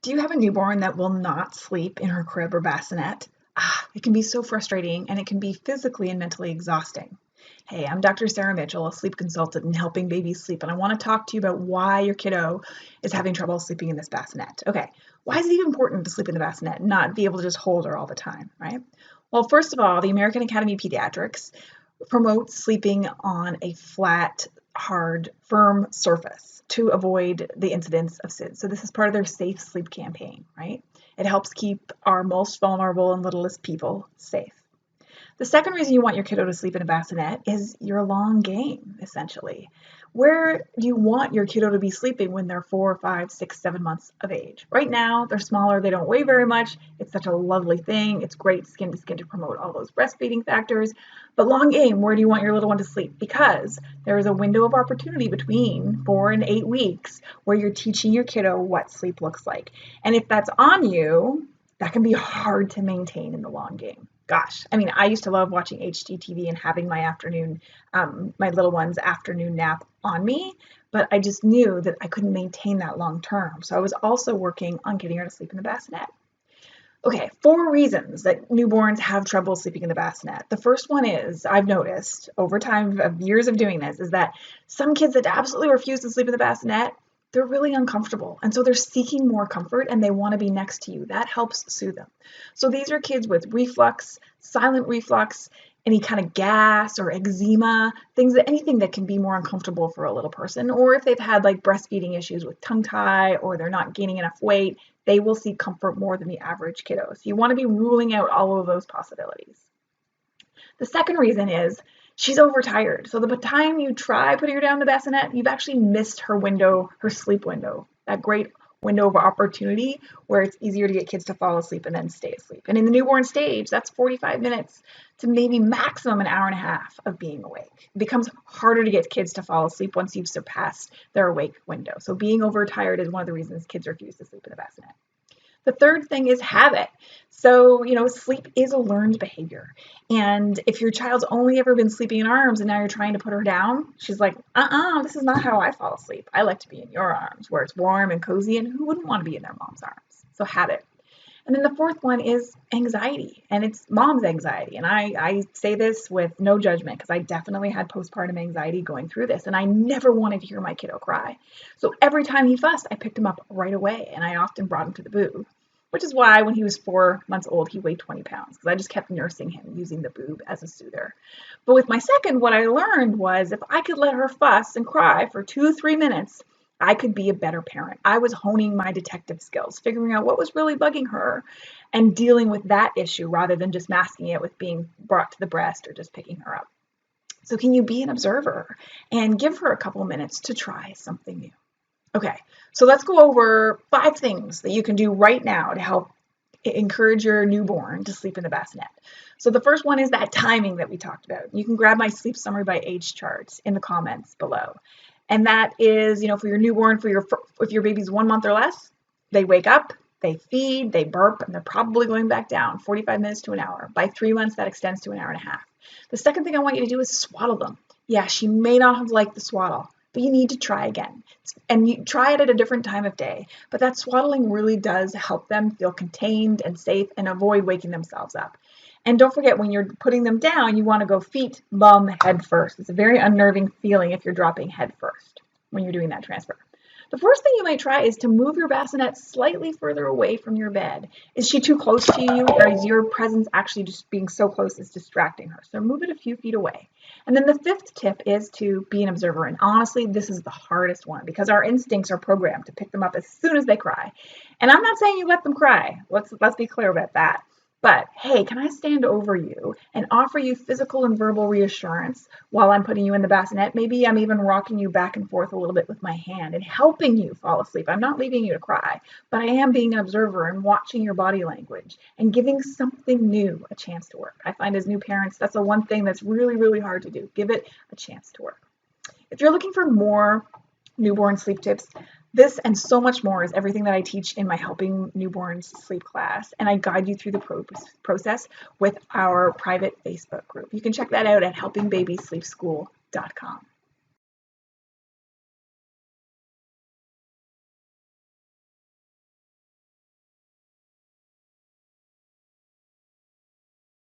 Do you have a newborn that will not sleep in her crib or bassinet? It can be so frustrating and it can be physically and mentally exhausting. Hey, I'm Dr. Sarah Mitchell, a sleep consultant and helping babies sleep, and I want to talk to you about why your kiddo is having trouble sleeping in this bassinet. Okay, why is it even important to sleep in the bassinet and not be able to just hold her all the time, right? Well, first of all, the American Academy of Pediatrics promotes sleeping on a flat, hard, firm surface to avoid the incidence of SIDS. So this is part of their safe sleep campaign, right? It helps keep our most vulnerable and littlest people safe. The second reason you want your kiddo to sleep in a bassinet is your long game, essentially. Where do you want your kiddo to be sleeping when they're 4, 5, 6, 7 months of age? Right now, they're smaller, they don't weigh very much. It's such a lovely thing. It's great skin to skin to promote all those breastfeeding factors. But long game, where do you want your little one to sleep? Because there is a window of opportunity between 4 and 8 weeks where you're teaching your kiddo what sleep looks like. And if that's on you, that can be hard to maintain in the long game. Gosh, I mean, I used to love watching HGTV and having my my little one's afternoon nap on me, but I just knew that I couldn't maintain that long term. So I was also working on getting her to sleep in the bassinet. Okay, 4 reasons that newborns have trouble sleeping in the bassinet. The first one is, I've noticed over time of years of doing this, is that some kids that absolutely refuse to sleep in the bassinet, they're really uncomfortable. And so they're seeking more comfort and they want to be next to you. That helps soothe them. So these are kids with reflux, silent reflux, any kind of gas or eczema, anything that can be more uncomfortable for a little person. Or if they've had like breastfeeding issues with tongue tie or they're not gaining enough weight, they will seek comfort more than the average kiddo. So you want to be ruling out all of those possibilities. The second reason is she's overtired. So the time you try putting her down in the bassinet, you've actually missed her window, her sleep window, that great window of opportunity where it's easier to get kids to fall asleep and then stay asleep. And in the newborn stage, that's 45 minutes to maybe maximum an hour and a half of being awake. It becomes harder to get kids to fall asleep once you've surpassed their awake window. So being overtired is one of the reasons kids refuse to sleep in the bassinet. The third thing is habit. So, sleep is a learned behavior. And if your child's only ever been sleeping in arms and now you're trying to put her down, she's like, this is not how I fall asleep. I like to be in your arms where it's warm and cozy, and who wouldn't want to be in their mom's arms? So habit. And then the fourth one is anxiety, and it's mom's anxiety. And I say this with no judgment because I definitely had postpartum anxiety going through this, and I never wanted to hear my kiddo cry. So every time he fussed, I picked him up right away, and I often brought him to the boob, which is why when he was 4 months old, he weighed 20 pounds because I just kept nursing him using the boob as a soother. But with my second, what I learned was if I could let her fuss and cry for 2-3 minutes, I could be a better parent. I was honing my detective skills, figuring out what was really bugging her and dealing with that issue rather than just masking it with being brought to the breast or just picking her up. So can you be an observer and give her a couple minutes to try something new? Okay, so let's go over 5 things that you can do right now to help encourage your newborn to sleep in the bassinet. So the first one is that timing that we talked about. You can grab my sleep summary by age charts in the comments below. And that is, for your newborn, if your baby's 1 month or less, they wake up, they feed, they burp, and they're probably going back down 45 minutes to an hour. By 3 months, that extends to an hour and a half. The second thing I want you to do is swaddle them. Yeah, she may not have liked the swaddle, but you need to try again. And you try it at a different time of day. But that swaddling really does help them feel contained and safe and avoid waking themselves up. And don't forget, when you're putting them down, you want to go feet, bum, head first. It's a very unnerving feeling if you're dropping head first when you're doing that transfer. The first thing you might try is to move your bassinet slightly further away from your bed. Is she too close to you, or is your presence actually just being so close is distracting her? So move it a few feet away. And then the 5th tip is to be an observer. And honestly, this is the hardest one because our instincts are programmed to pick them up as soon as they cry. And I'm not saying you let them cry. Let's be clear about that. But hey, can I stand over you and offer you physical and verbal reassurance while I'm putting you in the bassinet? Maybe I'm even rocking you back and forth a little bit with my hand and helping you fall asleep. I'm not leaving you to cry, but I am being an observer and watching your body language and giving something new a chance to work. I find as new parents, that's the one thing that's really, really hard to do. Give it a chance to work. If you're looking for more newborn sleep tips, this and so much more is everything that I teach in my Helping Newborns Sleep class, and I guide you through the process with our private Facebook group. You can check that out at helpingbabysleepschool.com.